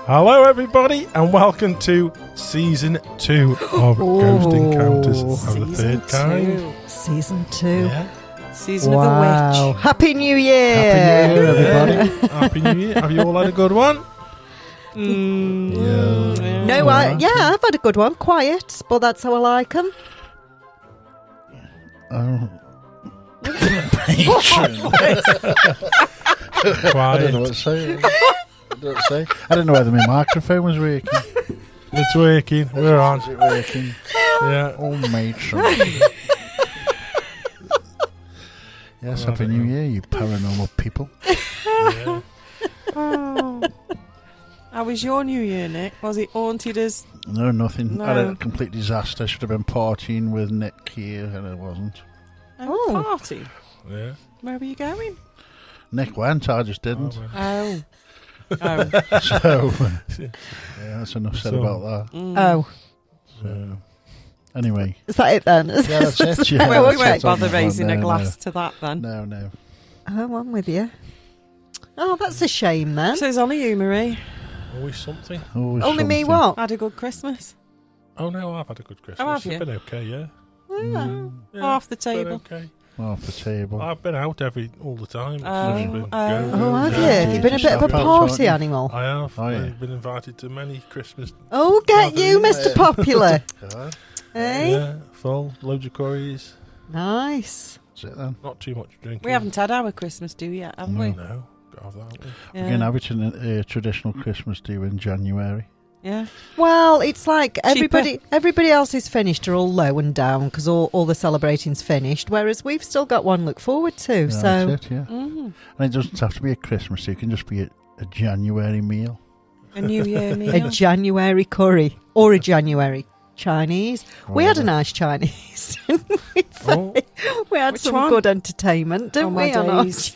Hello, everybody, and welcome to Season 2 of Ghost Encounters of the Third Kind. Season 2. Yeah. Season of the Witch. Happy New Year! Happy New Year, everybody. Happy New Year. Have you all had a good one? No, I've had a good one. Quiet, but that's how I like them. Oh. I don't know what to say. I don't know whether my microphone was working. It's working. We're on. Is it working? Yeah. Oh, matron. Yes, Happy New Year, you paranormal people. Yeah. How was your New Year, Nick? Was it haunted as... No, nothing. No. I had a complete disaster. I should have been partying with Nick here, and it wasn't. a party? Yeah. Where were you going? Nick went, I just didn't. Oh. So, yeah, that's enough said about that. Oh, So, anyway. is that it then? Yeah, that's it. Yeah, Well, we that's won't it on bother that raising one. a No, glass to that then. No. Oh, I'm with you. Oh, that's a shame then. So it's only you, Marie. Always something. Always Only me something. what? Had a good Christmas. Oh, no, I've had a good Christmas. Oh, have It's you? been okay, yeah. Yeah, Half the it's been table. okay. Off the table. I've been out all the time. It's Oh, just been oh. go, Oh, have go, you? go. Have you been a bit of a party animal? I have. Oh, yeah. I've been invited to many Christmas. Oh, get you, Mr. Popular. Yeah, Hey? Yeah, full. Loads of curries. Nice. that's it then. Not too much drinking. We haven't had our Christmas do yet, have we? No. Got to have that, haven't we? Yeah. We're going to have it in a traditional Christmas do in January. Yeah. Well, it's like everybody else is finished, are all low and down because all the celebrating's finished, whereas we've still got one look forward to. Yeah, So that's it, yeah. Mm. And it doesn't have to be a Christmas do. It can just be a January meal. A New Year meal. a January curry or a January Chinese. We had a Whatever. nice Chinese. Didn't we? Oh. We had Which some one? good entertainment, didn't Oh, my we? on our days.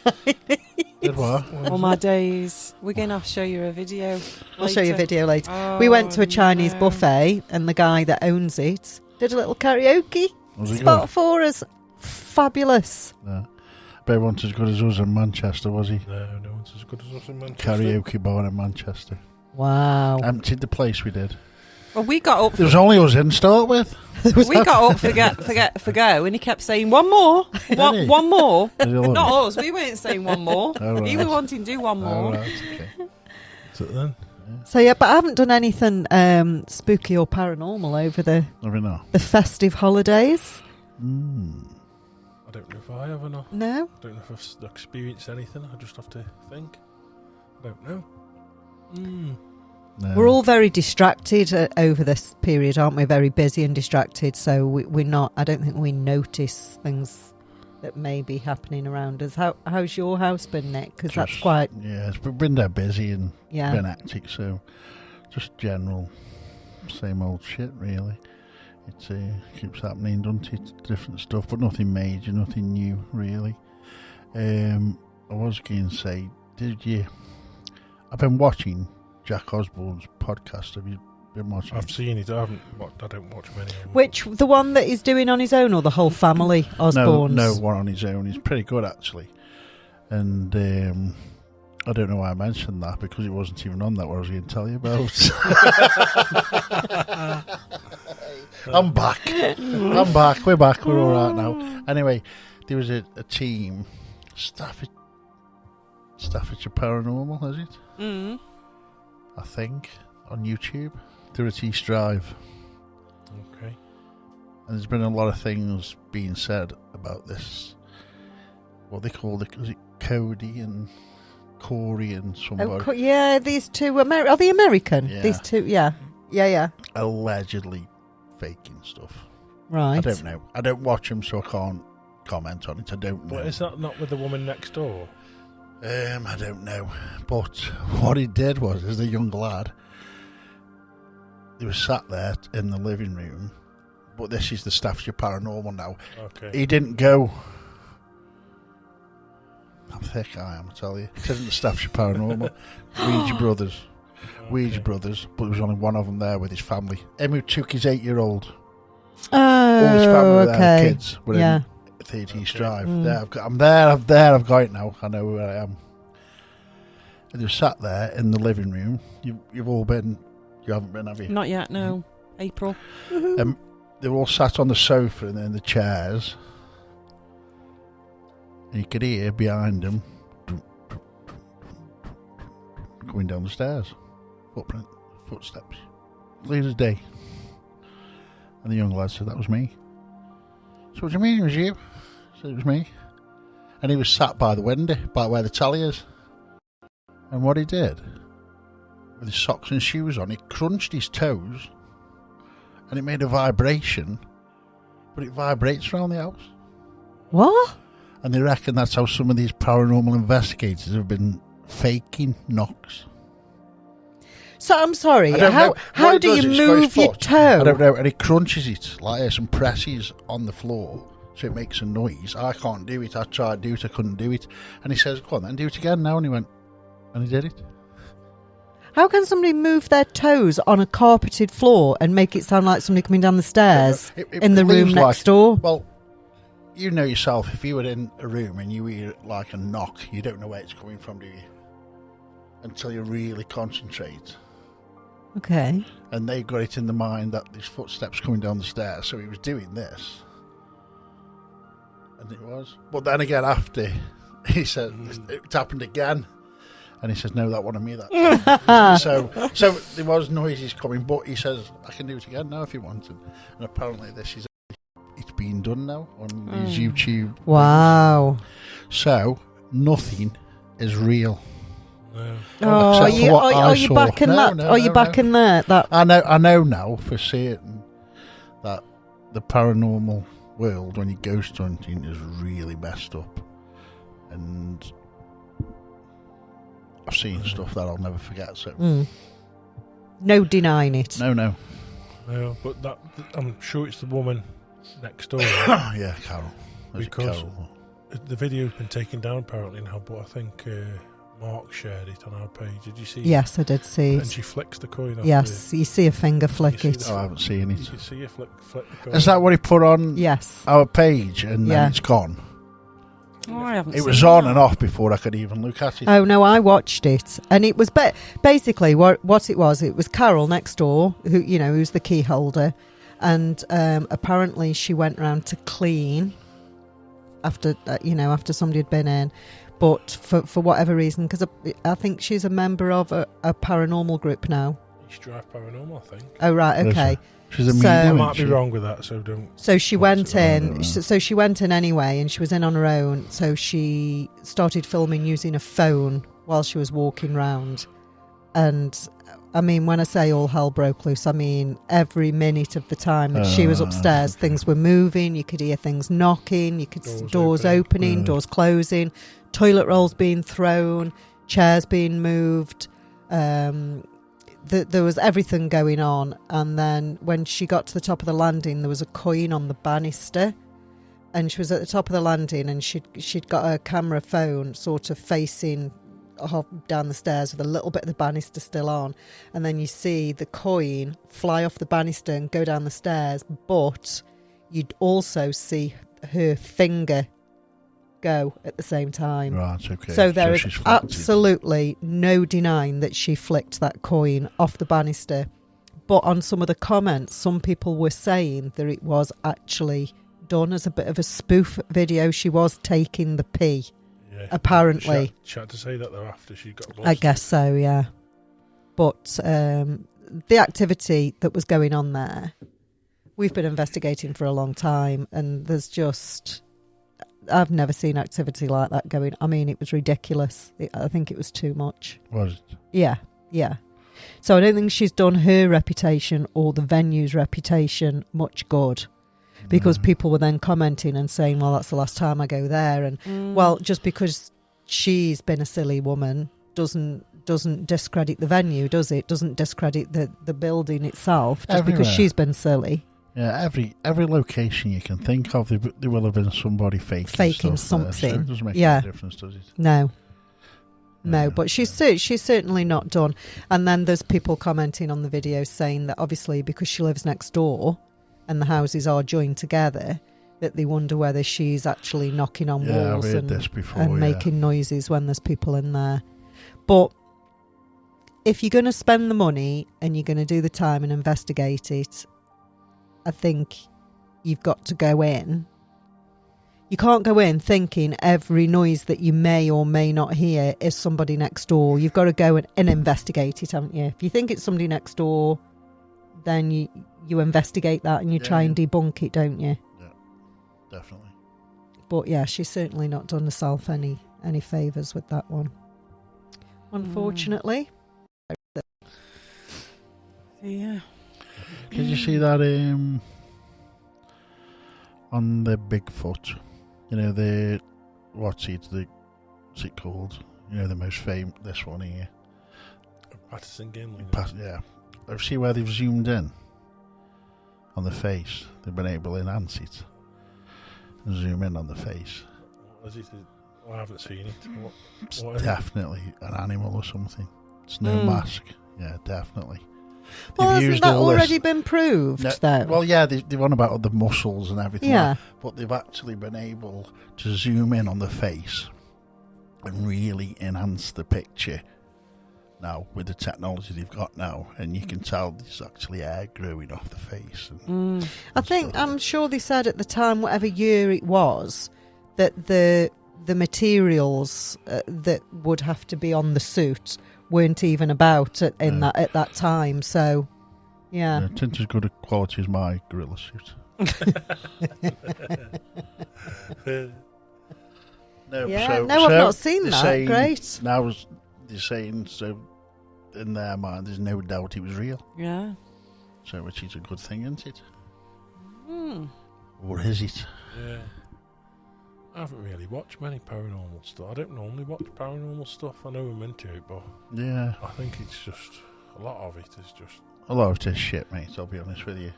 Did what? All my days. We're going to have to show you a video. I'll show you a later. video later. Oh, We went to a Chinese no. buffet, and the guy that owns it did a little karaoke Was it spot good? for us. Fabulous. No. But he wasn't as good as us in Manchester, was he? No one's as good as us in Manchester. Karaoke bar in Manchester. Wow. Emptied the place we did. Well, we got up. There was only us in to start with. We got up for go, and he kept saying one more, he? one more. Did he love Not it? us. We weren't saying one more. Oh, right. He was wanting to do one more. Oh, right, okay. Is it then? So yeah, but I haven't done anything spooky or paranormal over the Never know. festive holidays. I don't know if I have or not. No. I don't know if I've experienced anything. I just have to think. I don't know. No. We're all very distracted over this period, aren't we? Very busy and distracted. So we're not. I don't think we notice things that may be happening around us. How's your house been, Nick? Because that's Just- quite. Yeah, it's been there busy and Yeah. been hectic, so just general same old shit, really. It keeps happening, doesn't it? Different stuff, but nothing major, nothing new, really. I was going to say, I've been watching Jack Osborne's podcast. Have you been watching I've it? seen it. I don't watch many. of them. Which the one that he's doing on his own, or the whole family Osborne's? No, one on his own. He's pretty good, actually. And I don't know why I mentioned that, because it wasn't even on that, what I was going to tell you about. I'm back. We're back. We're all right now. Anyway, there was a team, Staffordshire Paranormal, is it? Mm. I think, on YouTube. They're at East Drive. Okay. And there's been a lot of things being said about this. What they call it, was it Cody and Corey and somebody? Yeah, these two are they American? Yeah. These two, yeah. Allegedly faking stuff. Right. I don't know. I don't watch them, so I can't comment on it. I don't know. But is that not with the woman next door? I don't know. But what he did was, as a young lad, he was sat there in the living room. But this is the Staffordshire Paranormal now. Okay. He didn't go. I'm thick, I am, I tell you. It isn't the Staffordshire Paranormal. Ouija Brothers. Ouija Brothers, but there was only one of them there with his family. Him who took his 8-year-old. All his family Oh, were there, okay. the kids were Yeah. in 30 East Drive. Mm. There, I'm there, I've got it now. I know where I am. And they're sat there in the living room. You've all been. You haven't been, have you? Not yet, no. April. They're all sat on the sofa and in the chairs. And you could hear behind them going down the stairs. Footsteps. Clear as day. And the young lad said, that was me. So what do you mean it was you? I said, it was me. And he was sat by the window, by where the telly is. And what he did, with his socks and shoes on, he crunched his toes and it made a vibration, but it vibrates around the house. What? And they reckon that's how some of these paranormal investigators have been faking knocks. So I'm sorry. I don't know. How What do it does you is it's got his move your foot. toe? I don't know. And he crunches it like this and presses on the floor so it makes a noise. I can't do it. I tried to do it. I couldn't do it. And he says, go on then, do it again now. And he went, and he did it. How can somebody move their toes on a carpeted floor and make it sound like somebody coming down the stairs in the room next door? Well, you know yourself, if you were in a room and you hear like a knock, you don't know where it's coming from, do you? Until you really concentrate. Okay. And they got it in the mind that these footsteps coming down the stairs, so he was doing this. And it was. But then again, after, he said, it happened again. And he says, no, that wasn't me that time. so there was noises coming, but he says, I can do it again now if you want. And apparently this is, it's being done now on these YouTube. Wow. So, nothing is real. No. Oh, Except for what are I you saw. back in that? Are you back in there? That I know now for certain that the paranormal world, when you ghost hunting, is really messed up. And I've seen stuff that I'll never forget. So no denying it. No. No, but that I'm sure it's the woman next door. Yeah, Carol. Was it Because Carol? the video's been taken down apparently now, but I think Mark shared it on our page. Did you see? Yes, I did see And it. she flicks the coin off. Yes, you see a finger flick see it. the- Oh, I haven't seen You it. can see her flick the coin. Is that what he put on Yes. our page and Yeah. then it's gone? Oh, I haven't It seen was on that. and off before I could even look at it. Oh no, I watched it, and it was basically what it was. It was Carol next door, who's the key holder, and apparently she went round to clean after somebody had been in, but for whatever reason, because I think she's a member of a paranormal group now. East Drive Paranormal, I think. Oh right, Is okay. She's a So- I medium. might isn't be she? wrong with that, so don't. So she went in. Right. So she went in anyway, and she was in on her own. So she started filming using a phone while she was walking round. And I mean, when I say all hell broke loose, I mean every minute of the time that she was upstairs, okay. things were moving. You could hear things knocking. You could see Doors doors opening. opening, Right. doors closing, toilet rolls being thrown, chairs being moved. There was everything going on, and then when she got to the top of the landing, there was a coin on the banister, and she was at the top of the landing, and she'd got her camera phone sort of facing down the stairs with a little bit of the banister still on, and then you see the coin fly off the banister and go down the stairs, but you'd also see her finger go at the same time. Right, okay. So there is she's flipped it. absolutely no denying that she flicked that coin off the banister. But on some of the comments, some people were saying that it was actually done as a bit of a spoof video. She was taking the pee, Yeah. apparently. She had to say that though after she got busted. I guess so, yeah. But the activity that was going on there, we've been investigating for a long time, and there's just... I've never seen activity like that going. I mean, it was ridiculous. I think it was too much. Was it? Yeah. So I don't think she's done her reputation or the venue's reputation much good, because people were then commenting and saying, well, that's the last time I go there. And well, just because she's been a silly woman doesn't discredit the venue, does it? Doesn't discredit the building itself just because Everywhere. she's been silly. Yeah, every location you can think of, there will have been somebody faking stuff there, something. so it doesn't make Yeah. any difference, does it? No, Yeah. but she's certainly not done. And then there's people commenting on the video saying that obviously because she lives next door and the houses are joined together, that they wonder whether she's actually knocking on Yeah, I've walls heard and, this before, and yeah. making noises when there's people in there. But if you're going to spend the money and you're going to do the time and investigate it, I think you've got to go in. You can't go in thinking every noise that you may or may not hear is somebody next door. You've got to go and investigate it, haven't you? If you think it's somebody next door, then you investigate that and you try and debunk it, don't you? Yeah, definitely. But yeah, she's certainly not done herself any favours with that one. Unfortunately. Yeah. Did you see that on the Bigfoot? You know, what's it called? You know, the most famous, this one here. Patterson Gimlin. Yeah. See where they've zoomed in on the face? They've been able to enhance it and zoom in on the face. What is it? I haven't seen it. It's what is definitely an animal or something. It's no mask. Yeah, definitely. Well, They've hasn't used that all already this. been proved, No, though? well, yeah, they've on about the muscles and everything. Yeah. Like, but they've actually been able to zoom in on the face and really enhance the picture now with the technology they've got now, and you can tell there's actually hair growing off the face. I'm sure they said at the time, whatever year it was, that the materials that would have to be on the suit weren't even about at that time. So, yeah. It isn't as good a quality as my gorilla suit. I've not seen that. Saying, Great. Now they're saying, so in their mind, there's no doubt it was real. Yeah. So, which is a good thing, isn't it? Hmm. Or is it? Yeah. I haven't really watched many paranormal stuff. I don't normally watch paranormal stuff. I know I'm into it, but Yeah. I think it's just a lot of it is just. A lot of it is shit, mate, I'll be honest with you.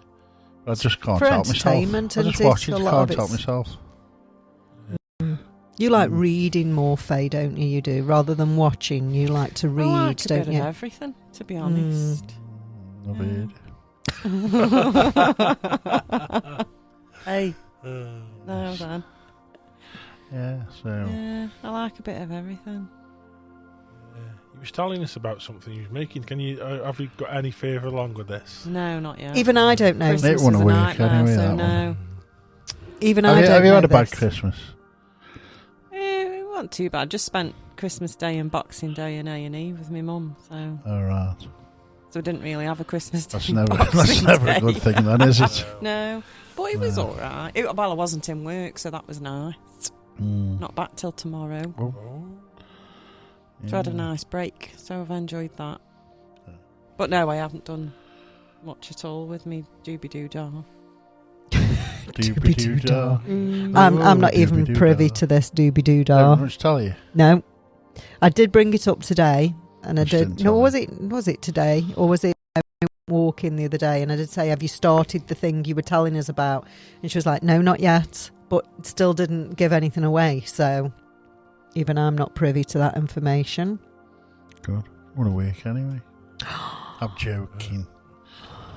I just can't For help myself. entertainment, I just isn't it? watch it, A I lot can't of help it's- myself. You like reading more, Faye, don't you? You do. Rather than watching, you like to read, I like a don't bit you? of everything, to be honest. I've heard. Hey. No, then. Yeah, so. Yeah, I like a bit of everything. You was telling us about something you was making. Can you have you got any further along with this? No, not yet. Even I don't know. Christmas It wouldn't is a work nightmare, anyway, so that no. Even Have I you, don't have you know had a bad this. Christmas? It wasn't too bad. Just spent Christmas Day and Boxing Day in A&E with my mum, so Alright. I didn't really have a Christmas Day. That's and never, Boxing that's never a Day. good thing, then, is it? No, but it was all right. Well, I wasn't in work, so that was nice. Not back till tomorrow. Oh, So I had a nice break, so I've enjoyed that. But no, I haven't done much at all with me doobie-doo-dah. Doobie-doo-dah. I'm not even Doobie-doo-dah. privy to this doobie-doo-dah. Did I tell you? No. I did bring it up today, and I You didn't did. tell No, me. was it today, or was it walking the other day? And I did say, "Have you started the thing you were telling us about?" And she was like, "No, not yet," but still didn't give anything away. So even I'm not privy to that information. Good. What a week, anyway. I'm joking.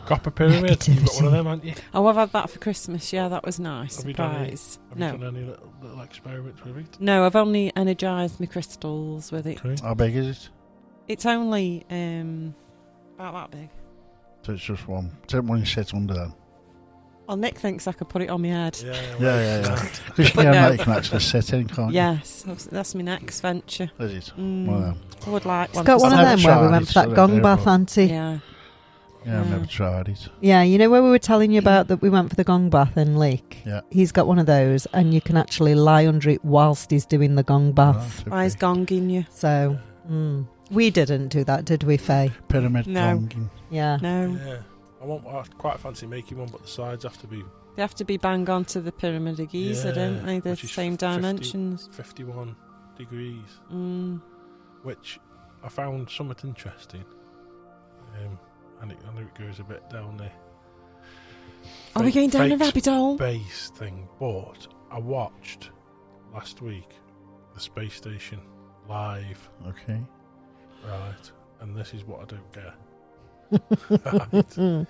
Copper Pyramid. You've got one of Negativity. them, haven't you? Oh, I've had that for Christmas. Yeah, that was nice. Have you done Surprise. Have No. you done any little experiments with it? No, I've only energised my crystals with it. Okay. How big is it? It's only about that big. So it's just one. Take one you sit under then. Well, Nick thinks I could put it on my head. Yeah. Because you But can, no. you can actually sit in, can't you? Yes, that's my next venture. Is it? Mm. Well, I would like It's one. got for one of I've them never where we tried went it, for so I that don't gong know, bath, but- auntie. Yeah. yeah, I've Yeah. never tried it. Yeah, you know where we were telling you about that we went for the gong bath in Leek? Yeah. He's got one of those, and you can actually lie under it whilst he's doing the gong bath. Right, Why is okay. gonging you? So, we didn't do that, did we, Faye? Pyramid No. gonging. Yeah. No. Yeah. I quite fancy making one, but the sides have to be They have to be bang on to the pyramid of Giza, don't they? The which is same 50 dimensions. 51 degrees, Mm. which I found somewhat interesting. And I know it goes a bit down there. Are we going down a fake rabbit hole? Space thing, but I watched last week the space station live, Okay. right? And this is what I don't get. Right.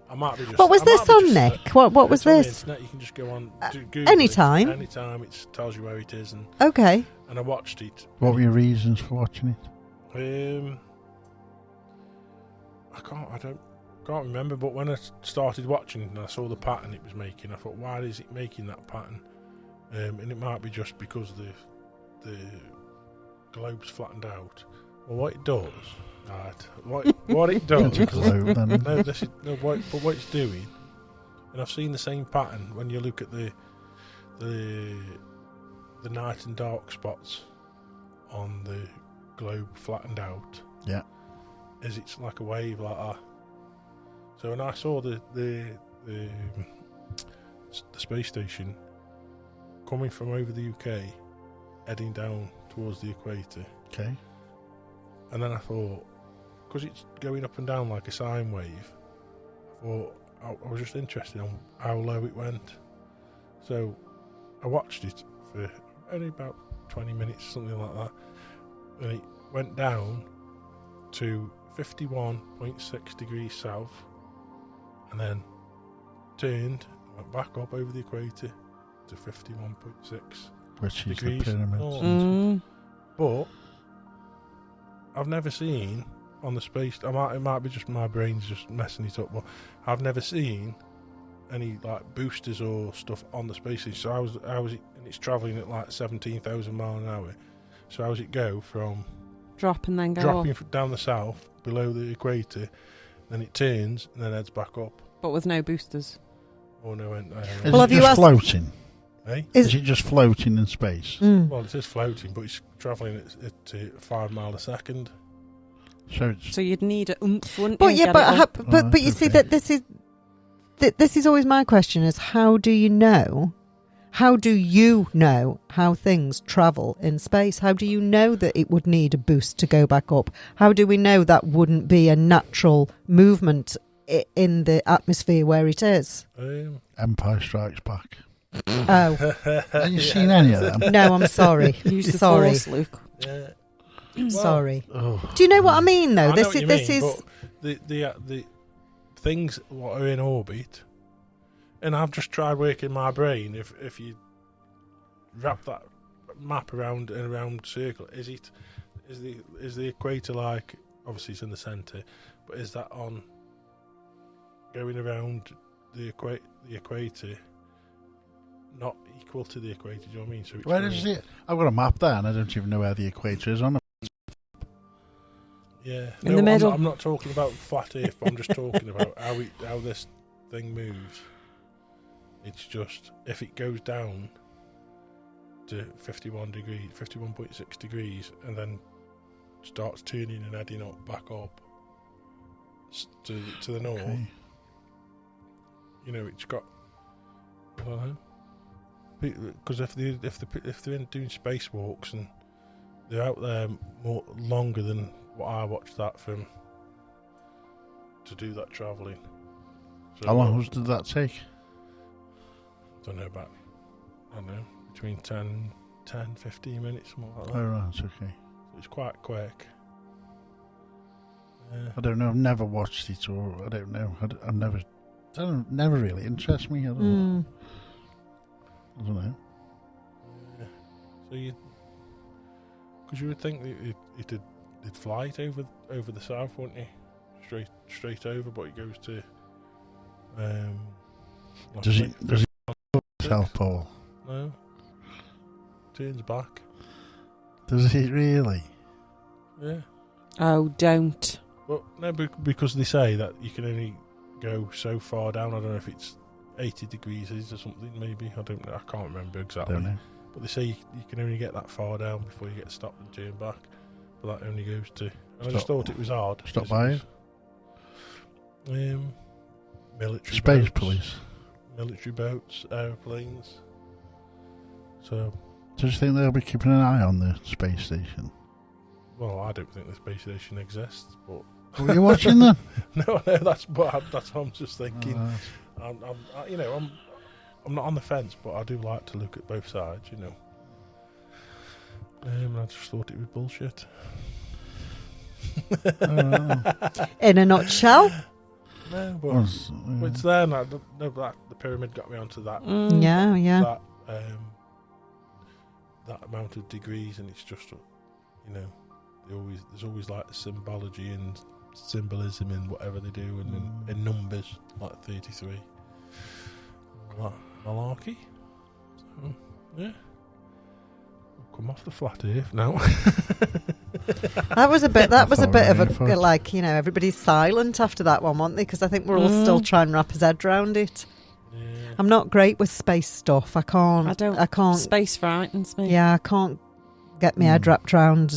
I might be just. What was I might this be on, just- Nick? What was it's on the this? internet, you can just go on Google anytime? It. Anytime. It tells you where it is, and Okay. I watched it. What were your reasons for watching it? I can't remember. But when I started watching and I saw the pattern it was making, I thought, why is it making that pattern? And it might be just because the globe's flattened out. Well, what it does, right? What it does. But what it's doing, and I've seen the same pattern when you look at the night and dark spots on the globe flattened out. Yeah. Is it's like a wave like that. So when I saw the space station coming from over the UK, heading down towards the equator. Okay. And then I thought, because it's going up and down like a sine wave, I thought I was just interested on how low it went. So I watched it for only about 20 minutes, something like that. And it went down to 51.6 degrees south, and then turned, went back up over the equator to 51.6 Which is the degrees pyramids. north. But I've never seen on the space. It might be just my brain's just messing it up, but I've never seen any like boosters or stuff on the space station. So how was it? And it's travelling at like 17,000 miles an hour. So how does it go from Drop and then go dropping up. down the south below the equator, then it turns and then heads back up? But with no boosters. Oh no! Is Well, it have you just asked- floating? Eh? Is it just floating in space? Well, it is floating, but it's travelling at 5 miles a second. So it's So you'd need a oomph, wouldn't But you? yeah, Get it up? but you see okay. that this is always my question: is how do you know? How do you know how things travel in space? How do you know that it would need a boost to go back up? How do we know that wouldn't be a natural movement in the atmosphere where it is? Empire Strikes Back. Oh Have you seen any of them? no, I'm sorry. Use the Sorry. force, Luke. Yeah. Sorry. Oh. Do you know what I mean? Though I know this what is you this mean, is but the things what are in orbit, and I've just tried working my brain. If you wrap that map around and around circle, is the equator like? Obviously, it's in the centre, but is that on going around the equator? Not equal to the equator. Do you know what I mean? So it's Where going- is it? I've got a map there and I don't even know where the equator is on it. Yeah, In the middle. I'm not talking about flat Earth. But I'm just talking about how this thing moves. It's just if it goes down to 51.6 degrees, and then starts turning and heading up back up to the north. Okay. You know, it's got. I don't know. Because if they're doing spacewalks and they're out there longer than what I watched that from to do that travelling. So How long did that take? Don't know, between 10, 15 minutes, something like that. Oh, right, it's okay. So it's quite quick. Yeah. I don't know. I've never watched it, or I don't know. Never really interests me. I don't know. Yeah. So because you would think that it'd fly it over the south, wouldn't you? Straight over, but it goes to. Does it South Pole? No. Turns back. Does it really? Yeah. Oh, don't. But no, because they say that you can only go so far down. I don't know if it's 80 degrees or something, maybe. I don't know. I can't remember exactly. Don't know. But they say you can only get that far down before you get stopped and turned back. But that only goes to. And I just thought it was odd. Stop by it. Military Space boats, police. military boats, aeroplanes. So, Do you think they'll be keeping an eye on the space station? well, I don't think the space station exists, but What are you watching then? no, that's what I'm just thinking. I'm not on the fence, but I do like to look at both sides, you know. I just thought it was bullshit. in a nutshell. No, but it's there now. No, the pyramid got me onto that. Yeah. That amount of degrees, and it's just, you know, there's always like the symbology and symbolism in whatever they do, and in numbers like 33. Malarkey. So, yeah. Come off the flat earth now. That was a bit. That was a bit of Thought- a like, you know, everybody's silent after that one, weren't they? Because I think we're all still trying to wrap his head around it. Yeah. I'm not great with space stuff. I can't. I can't. Space frightens me. Yeah, I can't get my head wrapped around.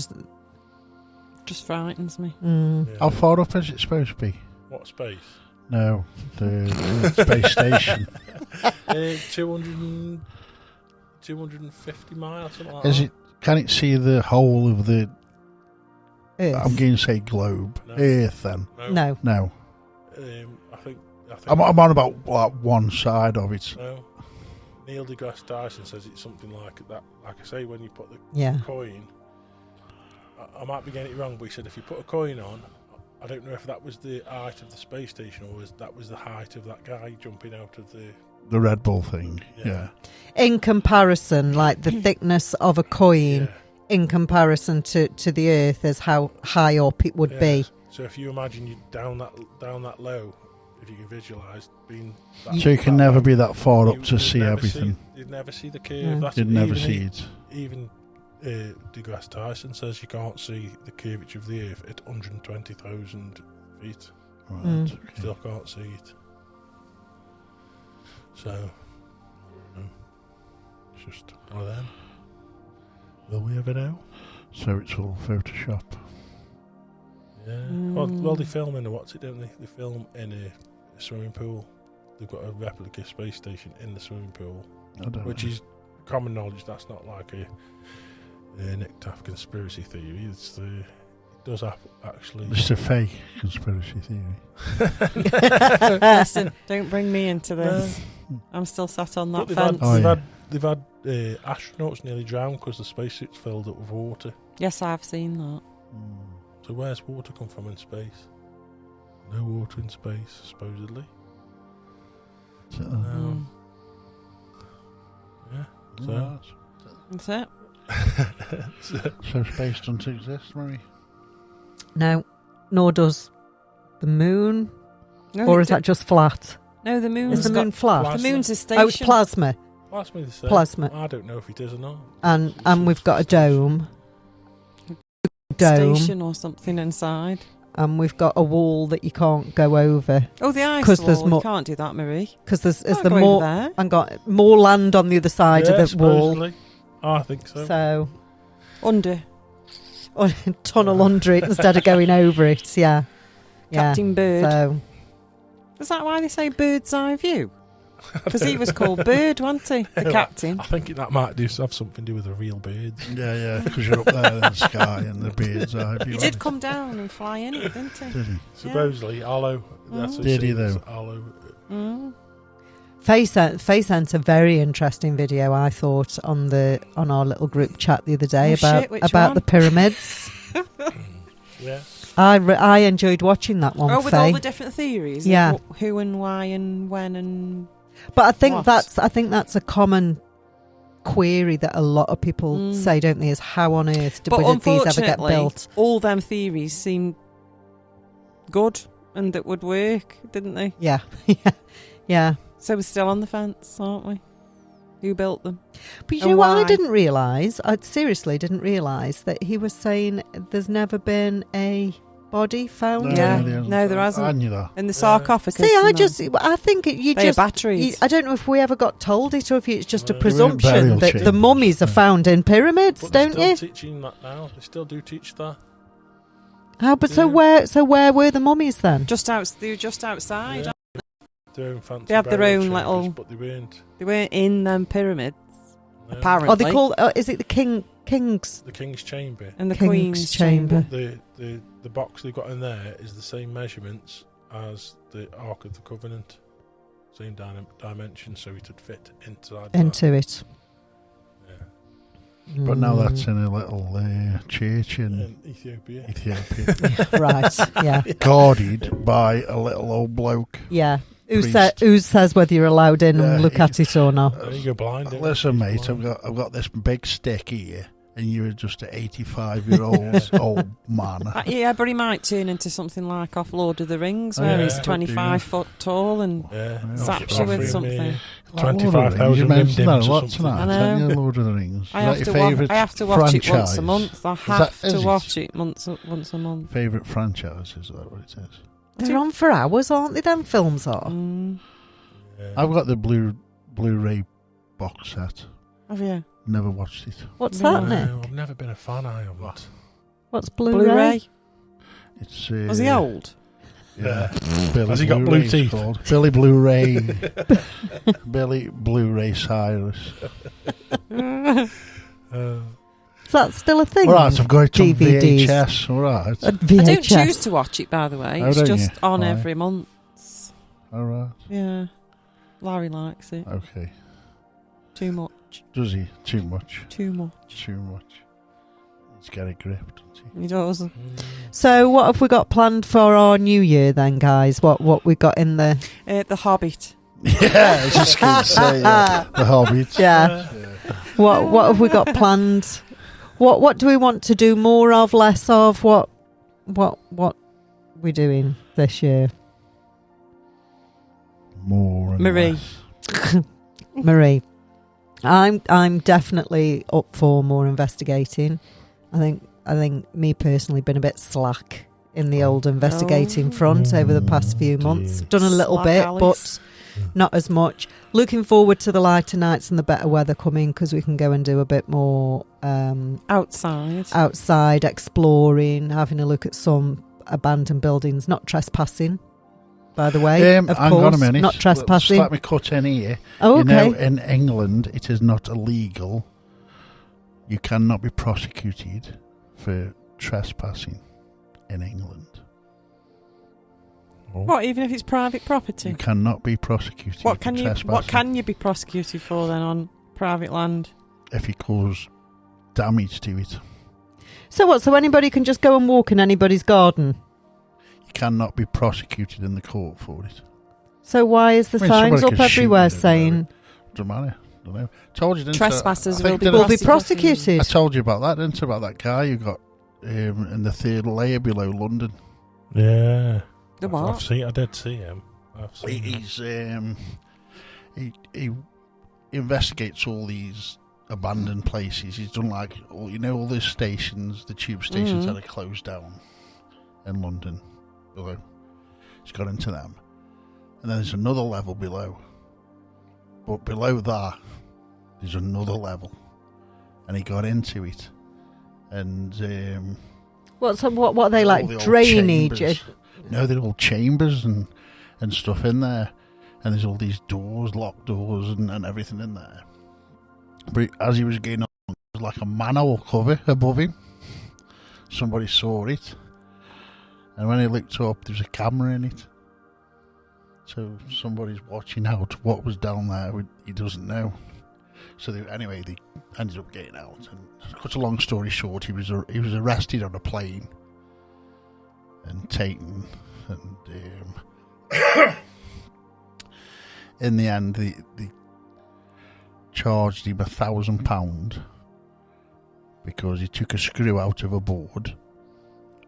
Just frightens me. Yeah. How far up is it supposed to be? What space? No, the space station. 250 miles, something like Is that. it? Can it see the whole of the? Earth. I'm going to say globe, No. Earth. Then No. no. I think I'm on about like one side of it. no. Neil deGrasse Tyson says it's something like that. Like I say, when you put the Yeah. coin, I might be getting it wrong, but he said if you put a coin on, I don't know if that was the height of the space station or that was the height of that guy jumping out of the The Red Bull thing. Yeah. In comparison, like the thickness of a coin, yeah. in comparison to the Earth, is how high up it would be. So if you imagine you down that low, if you can visualise being that, So you can that never low, be that far up you'd to see never everything. You'd never see the curve. Yeah. That's You'd never even see it. Even deGrasse Tyson says you can't see the curvature of the Earth at 120,000 feet. Right. Mm. You still can't see it. So, it's just one of them. Will we ever know? So it's all Photoshop. Yeah. Well, they film in what's it, don't they? They film in a swimming pool. They've got a replica space station in the swimming pool, I don't which know. is common knowledge. That's not like a Nick Taff conspiracy theory. It does actually. It's a fake conspiracy theory. Listen, don't bring me into this. I'm still sat on that But fence. they've had astronauts nearly drown because the spacesuit's filled up with water. Yes, I've seen that. So where's water come from in space? No water in space, supposedly. So, Yeah. So, right. That's it. So space doesn't exist, Marie? No, nor does the moon. No, Or is that just flat? No, the moon's Is the got- moon flat? Plasma. The moon's a station. Oh, it's plasma. Plasma, they say. Plasma. I don't know if it is or not. And we've got a dome. Dome. Station or something inside. And we've got a wall that you can't go over Oh, the ice 'Cause wall. there's You more- can't do that, Marie. because there's Can't the go over more there. and got more land on the other side Yeah, of the wall. supposedly. I think so. So Under. tunnel under it instead of going over it. Yeah, yeah. Captain Bird. So Is that why they say bird's eye view? Because he was called Bird, wasn't he? The captain. I think that might have something to do with the real birds. Yeah, because you're up there in the sky and the bird's eye view. He did come down and fly in it, didn't he? Did he? Supposedly, Arlo. That's what Did he, it says, though? Arlo. Mm. Faye sent a very interesting video, I thought, on our little group chat the other day Oh, shit, which about one? the pyramids. Yeah. I enjoyed watching that one. Oh, with Faye. all the different theories. of Yeah. Who and why and when and. But I think What? that's a common query that a lot of people say, don't they? Is how on earth But did these ever get unfortunately, built? all them theories seemed good and that would work, didn't they? Yeah, yeah. So we're still on the fence, aren't we? Who built them? But you And know what? I why? didn't realise. I seriously didn't realise that he was saying there's never been a body found. Yeah. hasn't. No, there hasn't. I knew that. In the sarcophagus. See, I and that. think you They are just. batteries. I don't know if we ever got told it or if it's just a No. presumption Burial that the chambers, mummies are yeah. found in pyramids, But they're don't still you? teaching that now. They still do teach that. How? But Yeah. so where were the mummies then? They were just outside. Yeah. Their own fancy They had their burial own chambers, little- but they weren't. They weren't in them pyramids, No. apparently. Oh, they call. Is it the king's The King's Chamber. and the King's Queen's chamber. chamber. The box they've got in there is the same measurements as the Ark of the Covenant. Same dimensions, so it would fit inside that. into it? Yeah. But now Mm. that's in a little church in In Ethiopia. Ethiopia, Right. Yeah. guarded by a little old bloke. Yeah. Who Priest. says whether you're allowed in and Yeah, look at it or not? You go blind. don't you? Listen, He's mate, blind. I've got this big stick here, and you're just an 85-year-old old man. Yeah, but he might turn into something like off Lord of the Rings, where he's 25 foot tall and zaps you with something. 25,000 Rim-Dims or something. I know. Lord of the Rings. I have to watch it once a month. I have to watch it once a month. Favourite franchise, is that what it is? They're on for hours, aren't they? Them films are. I've got the Blu-ray box set. Have you? Never watched it. What's that, Nick? I've never been a fan. I haven't. What's Blu-ray? It's was he old? Yeah. Billy Has he got blue teeth? Called. Billy Blu-ray. Billy Blu-ray Cyrus. Is that still a thing? All right, I've got it on DVDs. VHS. All right. VHS. I don't choose to watch it, by the way. It's just on every month. All right. Yeah. Larry likes it. Okay. Too much. Does he? Too much. Too much. Too much. He's got a grip, doesn't he? He does. So, what have we got planned for our new year then, guys? What we got in the The Hobbit. Yeah, I was just going to say The Hobbit. Yeah. What have we got planned? What do we want to do more of, less of? What we doing this year? More and Marie. less. Marie. I'm definitely up for more investigating. I think me personally been a bit slack in the old investigating front over the past few months. Done a little bit, but not as much. Looking forward to the lighter nights and the better weather coming, because we can go and do a bit more outside exploring, having a look at some abandoned buildings, not trespassing. By the way, of hang course, on a minute. not trespassing. Let me cut in here. Oh, okay. You know, in England, it is not illegal. You cannot be prosecuted for trespassing in England. What, even if it's private property? You cannot be prosecuted for trespassing. What can you be prosecuted for then on private land? If you cause damage to it. So what? So anybody can just go and walk in anybody's garden? You cannot be prosecuted in the court for it. So why is the signs up everywhere saying... Doesn't matter. Don't know. Told you, didn't Trespassers will be prosecuted. I told you about that, didn't I? About that guy who got in the third layer below London. Yeah. The what? I did see him. He investigates all these abandoned places. He's done like all the stations, the tube stations that are closed down in London. Below, he's got into them, and then there's another level below. But below that, there's another level, and he got into it. And what are they like? Drainage? No, they're all chambers and stuff in there, and there's all these doors, locked doors, and everything in there. But as he was getting on, there was like a manhole cover above him. Somebody saw it, and when he looked up, there's a camera in it. So somebody's watching out what was down there. He doesn't know. So they ended up getting out. And to cut a long story short, he was arrested on a plane and taken. And in the end, they charged him £1,000 because he took a screw out of a board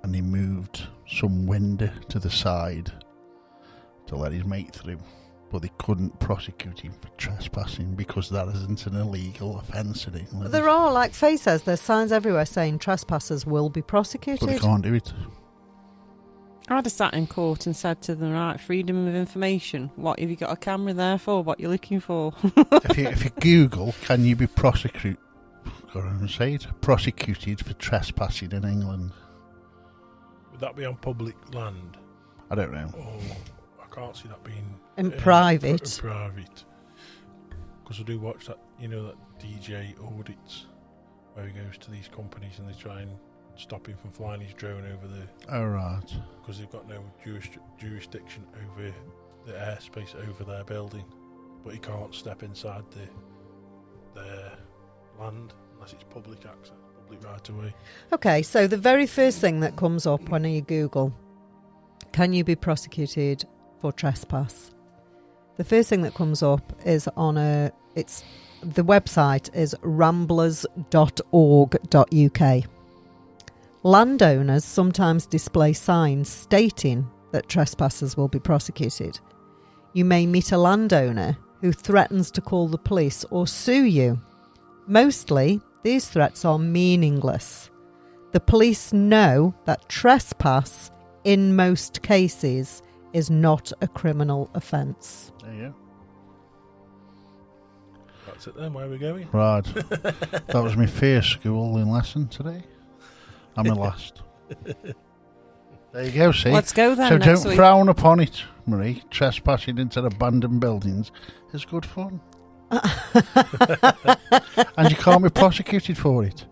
and he moved some window to the side to let his mate through, but they couldn't prosecute him for trespassing because that isn't an illegal offence in England. There are, like Faye says, there's signs everywhere saying trespassers will be prosecuted. But they can't do it. I'd have sat in court and said to them, right, freedom of information. What have you got a camera there for? What you're looking for? if you Google, can you be prosecuted for trespassing in England? Would that be on public land? I don't know. I can't see that being in private. In private, because I do watch that. That DJ audits where he goes to these companies and they try and stop him from flying his drone over there. Oh right. Because they've got no jurisdiction over the airspace over their building, but he can't step inside their land unless it's public access, public right away. Okay, so the very first thing that comes up when you Google, can you be prosecuted for trespass? The first thing that comes up is on a The website is ramblers.org.uk. Landowners sometimes display signs stating that trespassers will be prosecuted. You may meet a landowner who threatens to call the police or sue you. Mostly, these threats are meaningless. The police know that trespass, in most cases, is not a criminal offence. There you go. That's it then. Where are we going? Right. That was my first schooling lesson today. I'm my last. There you go, see? Let's go then. So next don't week. frown upon it, Marie. Trespassing into abandoned buildings is good fun. And you can't be prosecuted for it.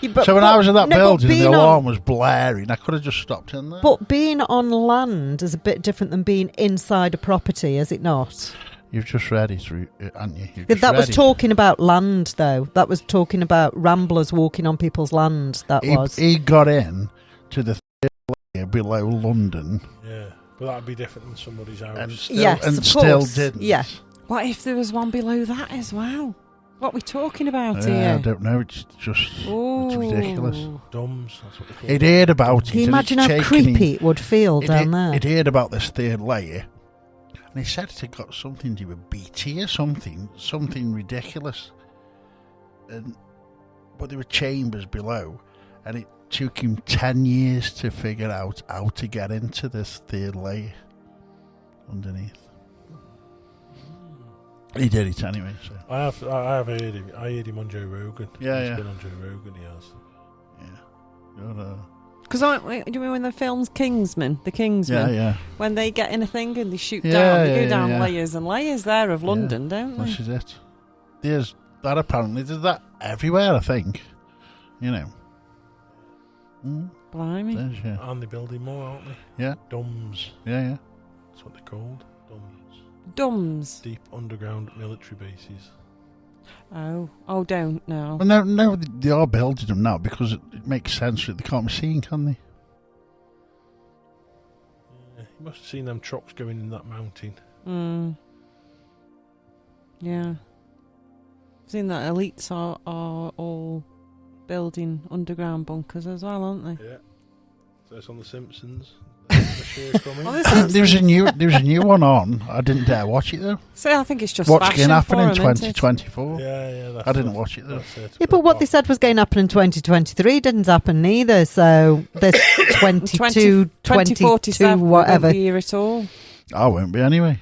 Yeah, So when I was in that building and the being alarm was blaring, I could have just stopped in there. But being on land is a bit different than being inside a property, is it not? You've just read it, haven't you? You've That just was read it. talking about land, though. That was talking about ramblers walking on people's land. He got in to the third layer below London Yeah, but that'd be different than somebody's house. and still, Yes, and of still course. didn't. Yeah. What if there was one below that as well? What are we talking about I here? don't know. It's just it's ridiculous. Dumbs, that's what they call He'd them. heard about it. Can you and imagine it's how taken him- creepy it would feel down there? He'd heard about this third layer, and he said it had got something to do with BT or something ridiculous. But there were chambers below, and it took him 10 years to figure out how to get into this third layer underneath. He did it anyway. So. I have heard him. I heard him on Joe Rogan. Yeah, He's yeah. been on Joe Rogan. He has. Yeah. Because do you remember the films Kingsman? The Kingsman. Yeah. When they get in a thing and they shoot Yeah, down, they yeah, go down yeah. layers and layers there of London, don't they? This is it. There's that apparently. There's that everywhere, I think. You know. Blimey. There's, yeah. And they're building more, aren't they? Yeah. Dumbs. Yeah. That's what they're called. Dumbs. Dums. Deep underground military bases. Oh, don't know. Well, no, they are building them now because it makes sense that they can't be seen, can they? Yeah, you must have seen them trucks going in that mountain. Yeah. Seen that elites are all building underground bunkers as well, aren't they? Yeah. So it's on The Simpsons. The show coming. Oh, this There was a new one on. I didn't dare watch it though. So I think it's just What's fashion going to happen for in 'em, isn't it? 2024? Yeah. That's I didn't watch it though. Yeah, but what they said was going to happen in 2023 didn't happen neither. So there's 22, 2047 whatever. won't be here at all. I won't be anyway.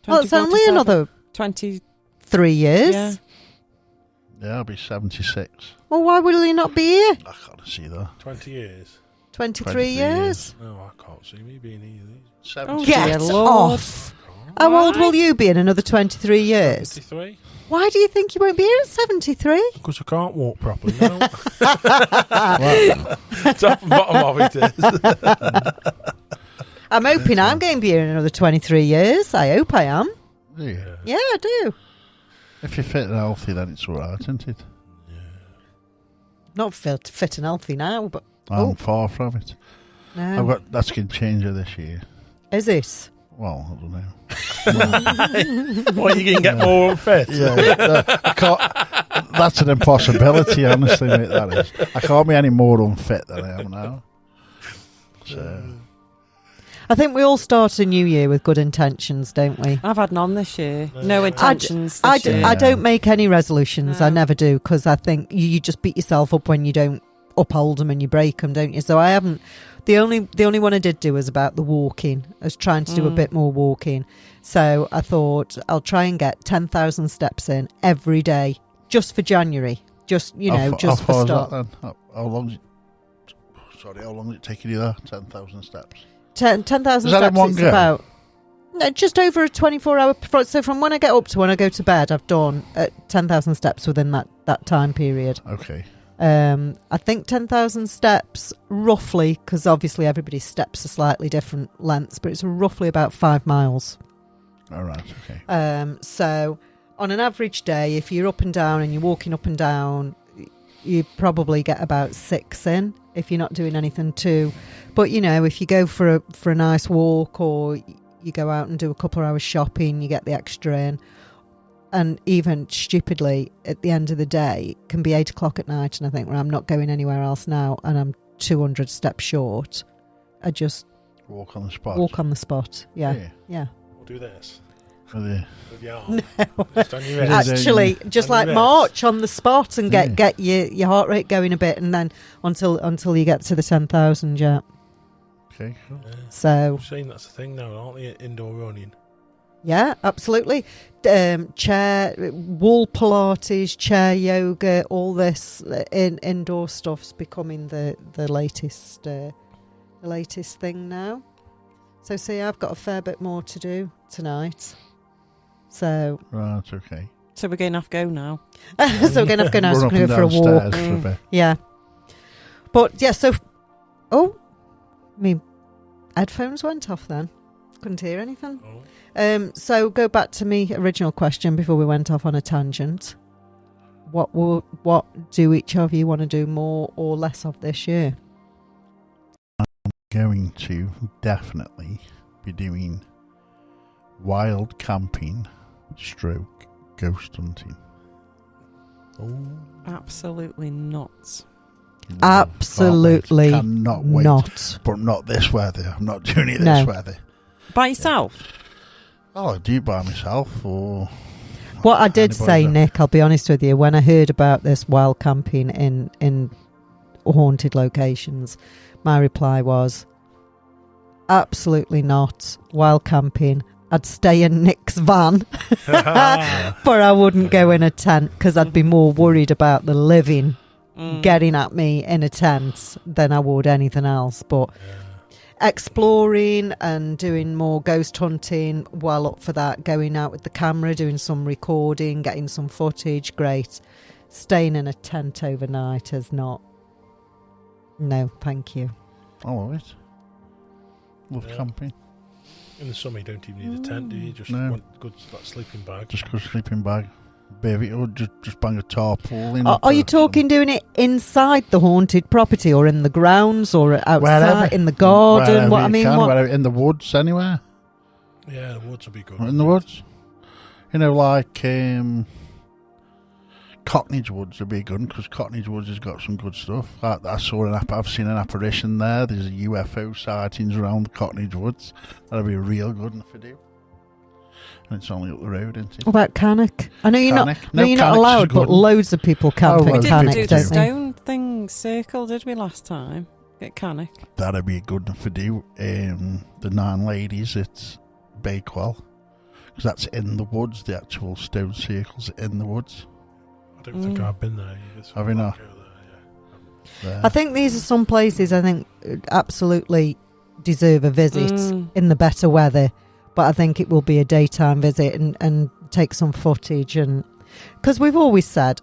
Well, it's only 2047. another 20. 3 years. Yeah. Yeah, I'll be 76. Well, why will he not be here? I can't see that. 20 years. 23 years? No, I can't see me being here. 70. Get dear Lord. off. How old will you be in another 23 years? 73. Why do you think you won't be here at 73? Because I can't walk properly now. Well, Top and bottom of it is. I'm hoping I'm going to be here in another 23 years. I hope I am. yeah. Yeah, I do. If you're fit and healthy, then it's all right, isn't it? Not fit and healthy now, but I'm far from it. no. I've got that skin changer this year. Is it? Well, I don't know. What, you can get more unfit? Yeah, I can't, that's an impossibility, honestly, mate, that is. I can't be any more unfit than I am now. So, I think we all start a new year with good intentions, don't we? I've had none this year. No I intentions I, this year. I don't make any resolutions. No. I never do, because I think you just beat yourself up when you don't uphold them and you break them, don't you? So I haven't. The only one I did do was about the walking. I was trying to do a bit more walking. So I thought I'll try and get 10,000 steps in every day, just for January. Just, just how for far is start. that then? How long is it taking you there? 10,000 steps. 10,000 Is that in steps one is go? about just over a 24-hour. So from when I get up to when I go to bed, I've done 10,000 steps within that time period. Okay. I think 10,000 steps roughly, because obviously everybody's steps are slightly different lengths, but it's roughly about 5 miles. All right. Okay. So on an average day, if you're up and down and you're walking up and down, you probably get about 6 in if you're not doing anything too. But if you go for a nice walk, or you go out and do a couple of hours shopping, you get the extra in. and even stupidly at the end of the day it can be 8 o'clock at night and I think, well, I'm not going anywhere else now and I'm 200 steps short. I just walk on the spot. Walk on the spot. Yeah. We'll do this. With your arm. No. Just on your wrist. Actually, just On like your march on the spot and get your heart rate going a bit, and then until you get to the 10,000. Yeah. Okay. Cool. Yeah. So I'm saying that's the thing now, aren't they? Indoor running. yeah, absolutely. Chair, wall Pilates, chair yoga, all this indoor stuff's becoming the latest thing now. So see, I've got a fair bit more to do tonight. So Right, okay. So we're going to have to go now. so we're going to have to go now. So I'm going to go for a walk. For a bit. Yeah. But yeah, so my headphones went off then. Couldn't hear anything. Oh. So go back to me original question before we went off on a tangent. What do each of you want to do more or less of this year? I'm going to definitely be doing wild camping / ghost hunting. Oh. Absolutely not. Absolutely cannot wait. not. But not this weather. I'm not doing it this weather. By yourself? Oh, I do it by myself or... What I did say, else. Nick, I'll be honest with you, when I heard about this wild camping in haunted locations, my reply was, absolutely not. Wild camping. I'd stay in Nick's van, but I wouldn't go in a tent because I'd be more worried about the living getting at me in a tent than I would anything else. But exploring and doing more ghost hunting, well up for that. Going out with the camera, doing some recording, getting some footage, great. Staying in a tent overnight is not. No, thank you. I love it. Love camping. In the summer, you don't even need a tent, do you? Just want a good sleeping bag. Just a sleeping bag. Baby, or just bang a tarpaulin. Are you talking doing it inside the haunted property or in the grounds or outside wherever. in the garden? Wherever, in the woods, anywhere. Yeah, the woods would be good. In the woods. You know, like Cocknage Woods would be good because Cocknage Woods has got some good stuff. I saw I've seen an apparition there. There's a UFO sightings around the Cocknage Woods. That'd be a real good one for do. And it's only up the road, isn't it? What about Cannock? I know you're Cannock. not allowed, but loads of people camp in We Cannock, didn't do the don't they? stone thing circle, did we, last time? At Cannock. That'd be a good one for do. The 9 Ladies, it's Bakewell. Because that's in the woods. The actual stone circle's in the woods. I don't think I've been there either. Have you not? I think these are some places I think absolutely deserve a visit in the better weather. But I think it will be a daytime visit and take some footage, and because we've always said,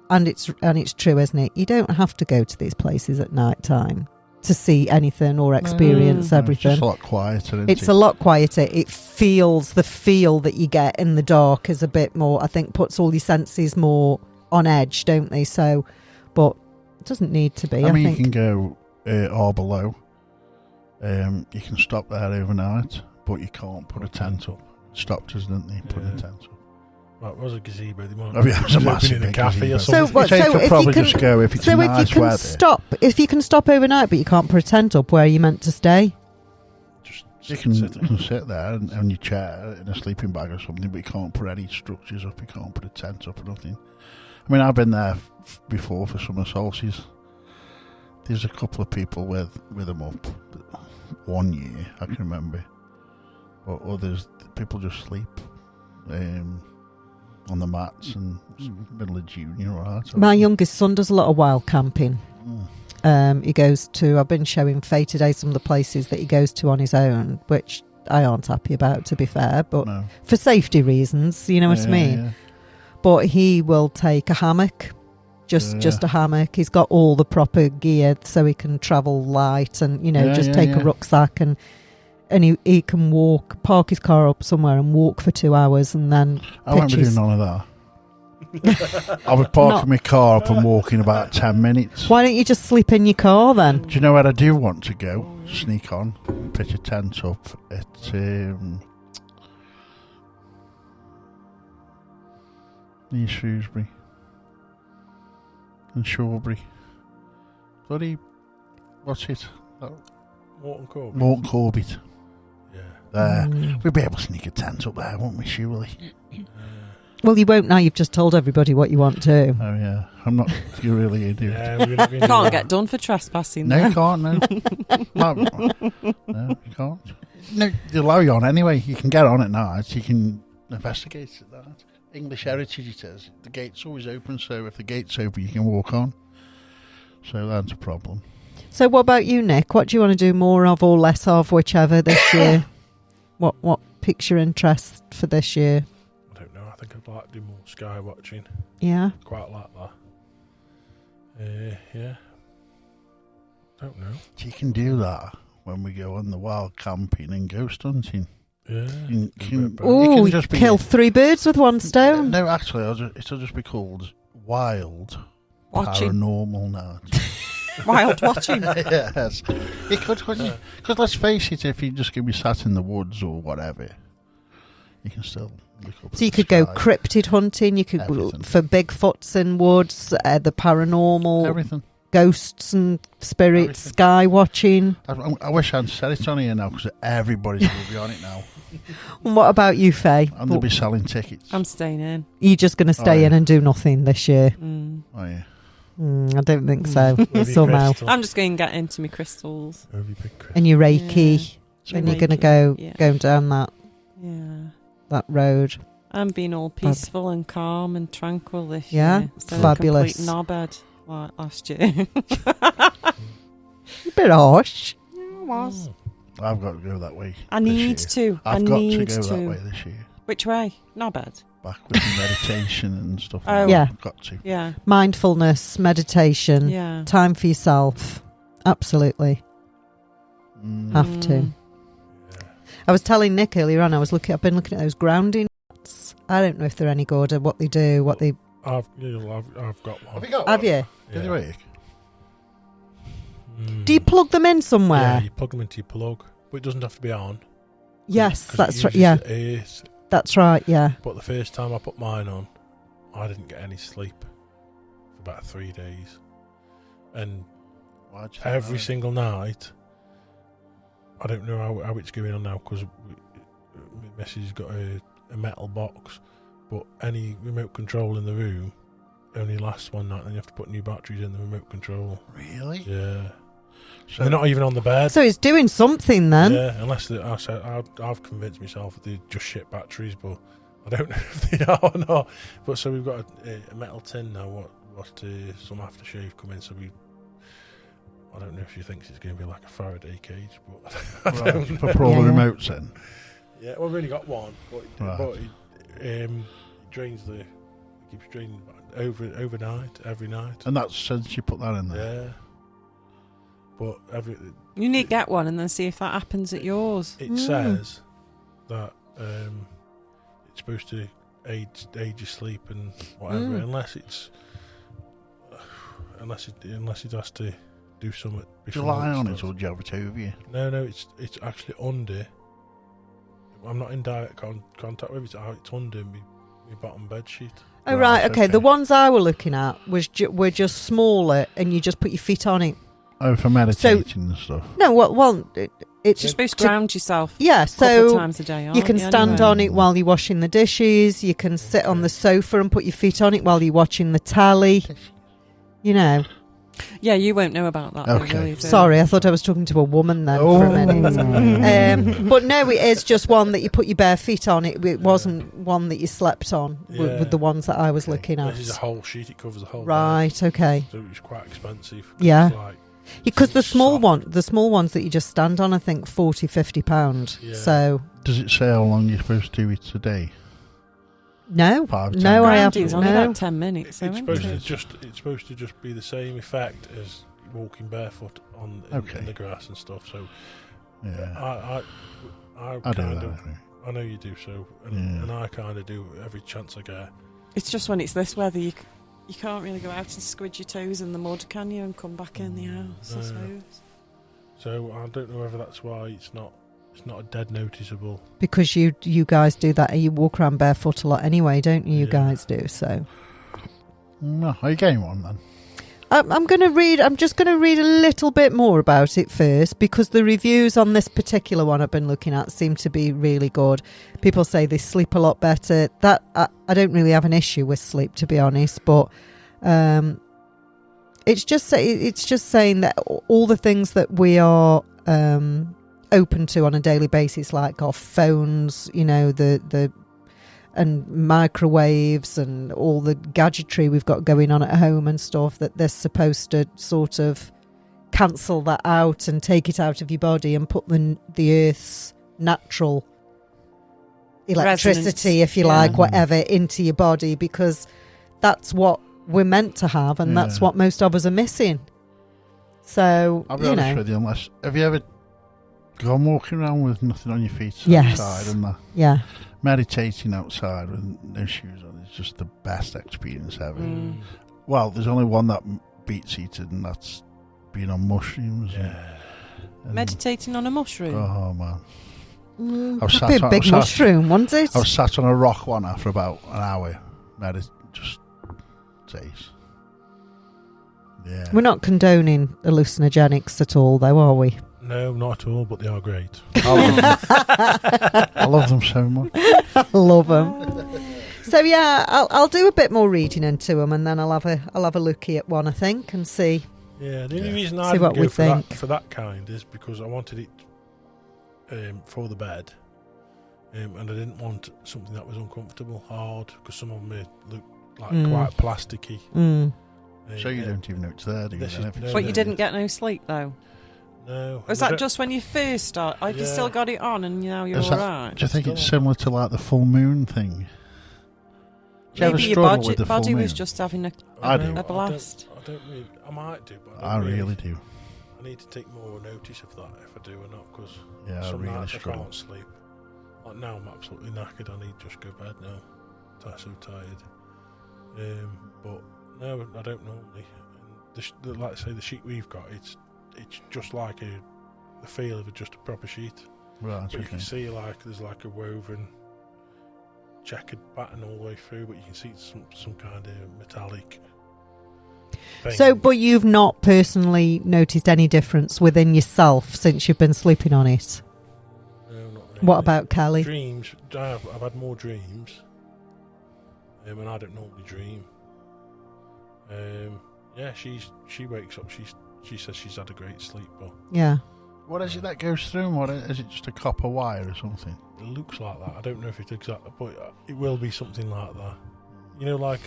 and it's true, isn't it? You don't have to go to these places at night time to see anything or experience everything. It's just a lot quieter. It's a lot quieter. It feels the feel that you get in the dark is a bit more. I think puts all your senses more on edge, don't they? So, but it doesn't need to be. I mean, think you can go or below. You can stop there overnight. But you can't put a tent up. Stopped us, didn't they? Put a tent up. Well, it was a gazebo. They might it was a massive in a cafe or So, something. so if you can just go if it's so nice if you can weather. if you can stop overnight, but you can't put a tent up, where are you meant to stay? You can sit there on your chair in a sleeping bag or something, but you can't put any structures up. You can't put a tent up or nothing. I mean, I've been there before for summer solstice. There's a couple of people with them up. 1 year, I can remember. But others, people just sleep on the mats and middle of June, you know, right? My youngest son does a lot of wild camping. He goes to, I've been showing Faye today some of the places that he goes to on his own, which I aren't happy about, to be fair, but for safety reasons, you know what I mean? Yeah. But he will take a hammock, just a hammock. He's got all the proper gear so he can travel light and, you know, take a rucksack and he can park his car up somewhere and walk for 2 hours and then I won't be doing none of that. I would park my car up and walk in about 10 minutes. Why don't you just sleep in your car then? Do you know where I do want to go? Sneak on, pitch a tent up at near Shrewsbury and Shawbury. Bloody, what's it? Morton Corbett. Morton Corbett. Yeah. There. We'd be able to sneak a tent up there, wouldn't we, surely? Well, you won't now. You've just told everybody what you want to. Oh, yeah. I'm not... You really do. Yeah, we're not gonna Can't do get done for trespassing. No, though. you can't, no. No, you can't. No, they allow you on anyway. You can get on at night. You can investigate at night. English heritage, it says. The gate's always open, so if the gate's open, you can walk on. So that's a problem. So, what about you, Nick? What do you want to do more of or less of, whichever, this year? What piques your interest for this year? I don't know. I think I'd like to do more sky watching. Yeah. Quite like that. Yeah. Don't know. You can do that when we go on the wild camping and ghost hunting. Yeah. You can Oh, just be kill 3 birds with 1 stone. No, actually, it'll just be called Wild Watching. Paranormal Night. Wild watching. Yes. You could, couldn't you? Because let's face it, if you just give me sat in the woods or whatever, you can still look up at So you the could go sky. cryptid hunting. You could Everything. for Bigfoots in woods, the paranormal, Everything. ghosts and spirits, Everything. sky watching. I wish I'd said it on here now because everybody's going to be on it now. And what about you, Faye? And they'll be selling tickets. I'm staying in. You're just going to stay yeah. in and do nothing this year? Mm. Oh, yeah. I don't think so. With your Somehow. crystal. I'm just going to get into my crystals. With your big crystal. And your Reiki, Yeah. and you're going to Reiki, go down Yeah. that road. I'm being all peaceful and calm and tranquil this Yeah? year. Instead Fabulous. Of a complete knobhead like last year. A bit harsh. I was. I've got to go that way. I this need year. to. I've I got need to go that way this year. Which way? Knobhead. Back with the meditation and stuff. Oh. Like that. Yeah. I've got to. Yeah. Mindfulness, meditation, Yeah. time for yourself. Absolutely. Have to. Mm. I was telling Nick earlier on, I've been looking at those grounding mats. I don't know if they're any good or what they do, I've got one. Have you got have one? you? Did they work? Do you plug them in Yeah, somewhere? you plug them into your plug, but it doesn't have to be on. Yes, 'Cause it that's right. uses Yeah, the ears. that's right. Yeah. But the first time I put mine on, I didn't get any sleep for about 3 days. And Why'd you every think single night, I don't know how it's going on now because my missus has got a metal box, but any remote control in the room only lasts one night, and you have to put new batteries in the remote control. that? Really? Yeah. So They're not even on the bed. So it's doing something then. Yeah, unless I've convinced myself that they're just shit batteries, but I don't know if they are or not. But so we've got a metal tin now. What some aftershave come in, so I don't know if she thinks it's going to be like a Faraday cage, but I don't know. Put all the Yeah. remotes in. Yeah, well, we've only got one, but Right. it drains keeps draining overnight, every night. And that's since you put that in there. Yeah, but You need to get one and then see if that happens at yours. it says that it's supposed to aid your sleep and whatever, unless it has to do something. Do you lie on it or do you have it over you? No, it's actually under. I'm not in direct contact with it. It's under my bottom bed sheet. Oh Right, right, okay. okay. The ones I were looking at were just smaller, and you just put your feet on it. Oh, for meditating and stuff. No, well, it's You're supposed to to- ground yourself yeah. a couple of So times a day. you aren't can stand anyway? on it while you're washing the dishes. You can sit on the sofa and put your feet on it while you're watching the telly. You know. Yeah, you won't know about that. though, Okay. will you, Phil? Sorry, I thought I was talking to a woman then for a minute. But no, it is just one that you put your bare feet on. It wasn't one that you slept on with the ones that I was looking at. This is a whole sheet. It covers the whole bed. Right, okay. So it's quite expensive. Yeah. It's like, Because the It's small soft. ones that you just stand on, I think £40-50. Yeah. So Does it say how long you're supposed to do it today? no, 5, 10 no, I Grounding's haven't. only No. about 10 minutes. it's though, isn't supposed it? to just be the same effect as walking barefoot Okay. in the grass and stuff. So Yeah. I I do kind that. of, I know you do so, and I kind of do every chance I get. It's just when it's this weather, you can't really go out and squidge your toes in the mud, can you, and come back in the house, I No. suppose. So I don't know whether that's why it's not It's not a dead noticeable. Because you guys do that. You walk around barefoot a lot anyway, don't you? You Yeah. guys do so. No, are you getting one then? I'm just going to read a little bit more about it first, because the reviews on this particular one I've been looking at seem to be really good. People say they sleep a lot better. That I don't really have an issue with sleep, to be honest, but it's just saying that all the things that we are open to on a daily basis, like our phones, you know, the and microwaves and all the gadgetry we've got going on at home and stuff, that they're supposed to sort of cancel that out and take it out of your body and put the Earth's natural electricity, Resonance. if you like, whatever, into your body, because that's what we're meant to have, and that's what most of us are missing. So, I'll be honest with you, have you ever gone walking around with nothing on your feet outside and that? Yeah. Meditating outside with no shoes on is just the best experience ever. Well, there's only one that beats it, and that's being on mushrooms. And Meditating on a mushroom. Oh man, That'd be a big mushroom, wouldn't it? I was sat on a rock one after about an hour. Just days. Yeah. We're not condoning hallucinogenics at all, though, are we? No, not at all, but they are great. I love them so much. I love them. So yeah, I'll do a bit more reading into them, and then I'll have a looky at one, I think, and see. Yeah, the only reason I See what didn't we go think. for that kind is because I wanted it for the bed, and I didn't want something that was uncomfortable, hard, because some of them look like quite plasticky. So you don't even know it's there, do you? But you didn't get no sleep though. No. Was that just when you first started? Have you still got it on and now you're alright? Do you think it's similar to like the full moon thing? Do you ever Maybe your struggle with the body full moon? was just having a blast. I don't really. I might do, but I really do. I need to take more notice of that if I do or not, because I really nights struggle. I can't sleep. Like now, I'm absolutely knackered. I need to just go to bed now. I'm so tired. But no, I don't normally. And like I say, the sheet we've got, it's just like the feel of just a proper sheet. Right, but you can see like there's like a woven checkered pattern all the way through, but you can see it's some kind of metallic thing. So, but you've not personally noticed any difference within yourself since you've been sleeping on it? No, not really. What about Kelly? Dreams. I've had more dreams, and I don't normally dream. Yeah, she wakes up. She says she's had a great sleep, but Yeah. What is it that goes through? What is it? Just a copper wire or something? it looks like that. I don't know if it's exactly, but it will be something like that. You know, like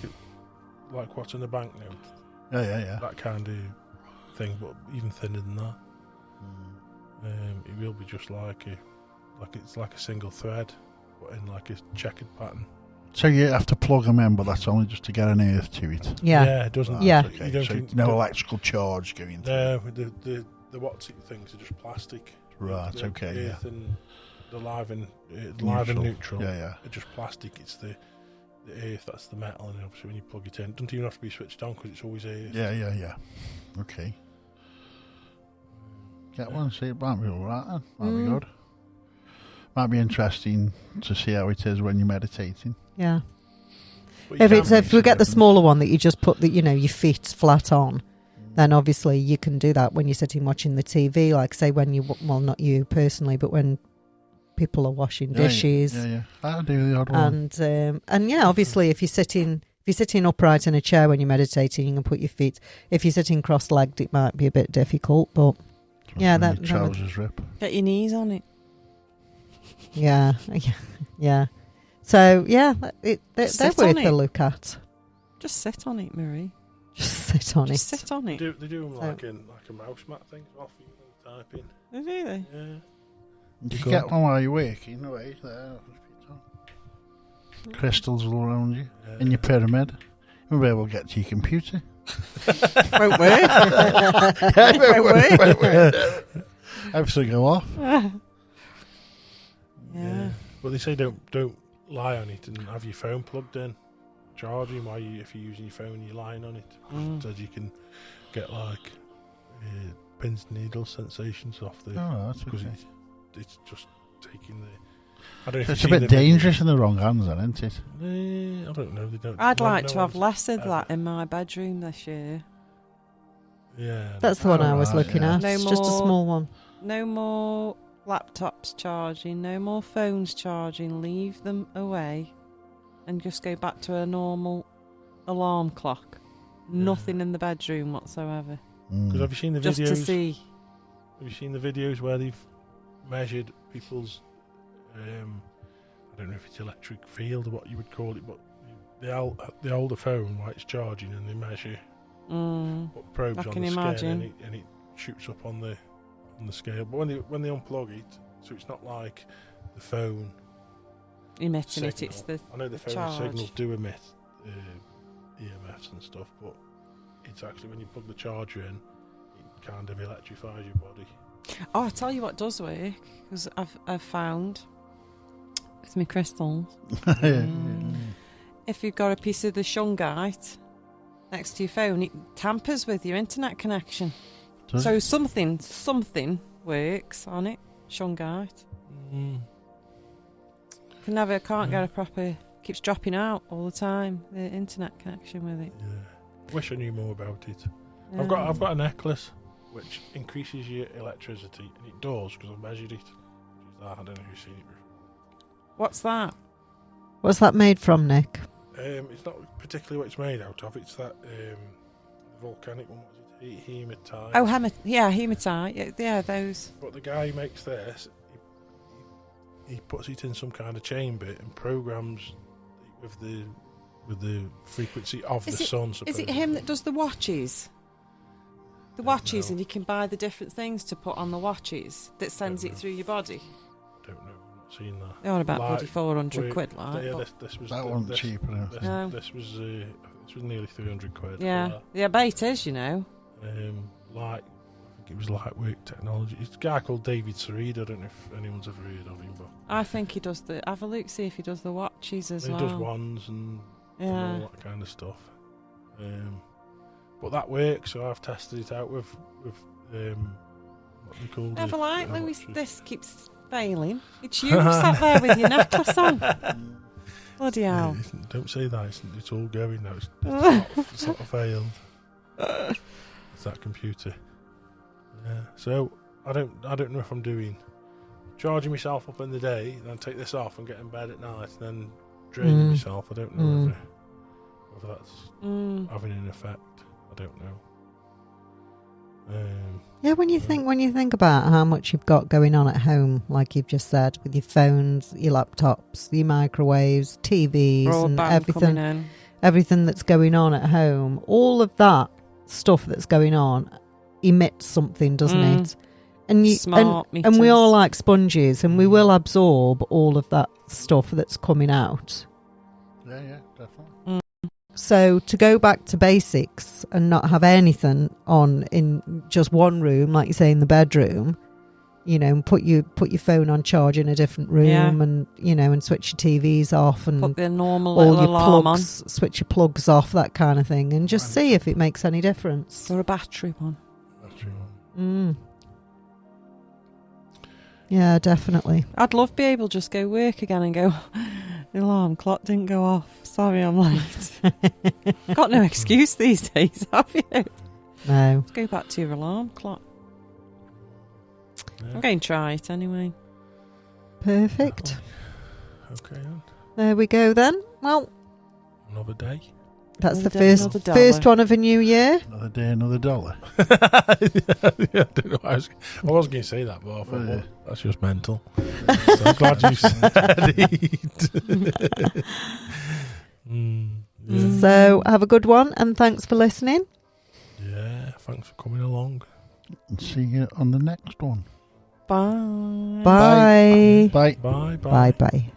what's in the banknote. Yeah. That kind of thing, but even thinner than that. It will be just like it's like a single thread, but in like a checkered pattern. So you have to plug them in, but that's only just to get an earth to it. Yeah. It doesn't. Yeah. You don't So think, no electrical charge going through. No, the what's it things are just plastic. Right, The okay, earth and the live and neutral. Yeah. Are just plastic. It's the earth that's the metal, and obviously when you plug it in, it doesn't even have to be switched on because it's always earth. Yeah. Okay. Get one, see, it might be alright then. Might be good. Might be interesting to see how it is when you're meditating. Yeah. But you If we get the smaller one that you just put your feet flat on, then obviously you can do that when you're sitting watching the TV. Like say when not you personally, but when people are washing dishes. Yeah. I do the odd one. And yeah, obviously if you're sitting upright in a chair when you're meditating, you can put your feet. If you're sitting cross-legged, it might be a bit difficult, but yeah, When your trousers rip. Get your knees on it. yeah. So yeah, they're Sit worth on a it. look at. Just sit on it, Marie. Just sit on Just it. sit on it. They do them like a mouse mat thing off you when you type in. Do they? Yeah. You can get one while you're working. No way, there. Crystals all around you in your pyramid. You'll be able to get to your computer. Won't work. Won't work. Everything go off. Yeah. But they say don't lie on it and have your phone plugged in, charging while if you're using your phone, you're lying on it. So you can get like pins and needles sensations off the. Oh, that's because okay. it's just taking the. I don't know if It's you've a seen bit the dangerous in the wrong hands, then, isn't it? I don't know. They don't. I'd like no to have one's less of ever- that in my bedroom this year. Yeah, That's the one I was Right, looking yeah. at. No It's just a more- small one. No more laptops charging, no more phones charging, leave them away and just go back to a normal alarm clock. Nothing in the bedroom whatsoever. Because have you seen the Just videos? to see. Have you seen the videos where they've measured people's? I don't know if it's electric field or what you would call it, but they hold the phone while it's charging and they measure what probes I on can the imagine. scale and it shoots up on the scale. But when they unplug it, so it's not like the phone Emitting signal. it, it's the I know the phone charge. signals do emit EMFs and stuff, but it's actually when you plug the charger in, it kind of electrifies your body. Oh, I tell you what does work, because I've found with my crystals, if you've got a piece of the shungite next to your phone, it tampers with your internet connection. Does So it? something works on it. Shungite. Can't get a proper. Keeps dropping out all the time. The internet connection with it. Yeah. Wish I knew more about it. Yeah. I've got a necklace which increases your electricity, and it does because I've measured it. I don't know if you've seen it before. What's that? What's that made from, Nick? It's not particularly what it's made out of. It's that volcanic one. What was it? Hematite. Oh, hematite. Yeah, those. But the guy who makes this, he puts it in some kind of chamber and programs it with the frequency of the sun. Is Supposedly. it him that does the watches? The watches, know. and you can buy the different things to put on the watches that sends Don't it know. through your body. Don't know. I've not seen that. They're on about Like, bloody 400 we- quid, like. Yeah, but- this was That wasn't this, cheap enough. No. This was nearly 300 quid. for yeah, that. yeah, but it is, you know. I think it was Lightwork Technology. It's a guy called David Sarida. I don't know if anyone's ever heard of him, but I think he does the. Have a look, see if he does the watches as he well. does wands and Yeah. all that kind of stuff. But that works, so I've tested it out with what they call Never like how Louis. much This keeps failing. It's you sat there with your necklace on. Bloody hell. Don't say that. It's all going now. It's not failed. It's that computer. Yeah. So I don't know if I'm doing charging myself up in the day, then take this off and get in bed at night, and then draining myself. I don't know whether that's having an effect. I don't know. Yeah, when you think about how much you've got going on at home, like you've just said, with your phones, your laptops, your microwaves, TVs, and Broadband coming in. everything that's going on at home, all of that stuff that's going on emits something, doesn't it? And Smart and we meters. all like sponges, and we will absorb all of that stuff that's coming out. Yeah, definitely. So to go back to basics and not have anything on in just one room, like you say in the bedroom, you know, and put your phone on charge in a different room, Yeah. and you know, and switch your TVs off, and Put the normal all little your alarm plugs, switch your plugs off, that kind of thing, and just see if it makes any difference. on. Or a battery one. That's true. Yeah, definitely. I'd love to be able to just go work again and go, the alarm clock didn't go off. Sorry, I'm late. Got no excuse these days, have you? No. Let's go back to your alarm clock. Yeah. I'm going to try it anyway. Perfect. Okay, then. There we go then. Well, Another day. that's Another the day, first another dollar. first one of a new year. Another day, another dollar. Yeah, I don't know. I was going to say that, but I thought, Oh, yeah. well, that's just mental. So I'm glad you said it. Yeah. So have a good one, and thanks for listening. Yeah, thanks for coming along. And see you on the next one. Bye. Bye. Bye. Bye, Bye bye.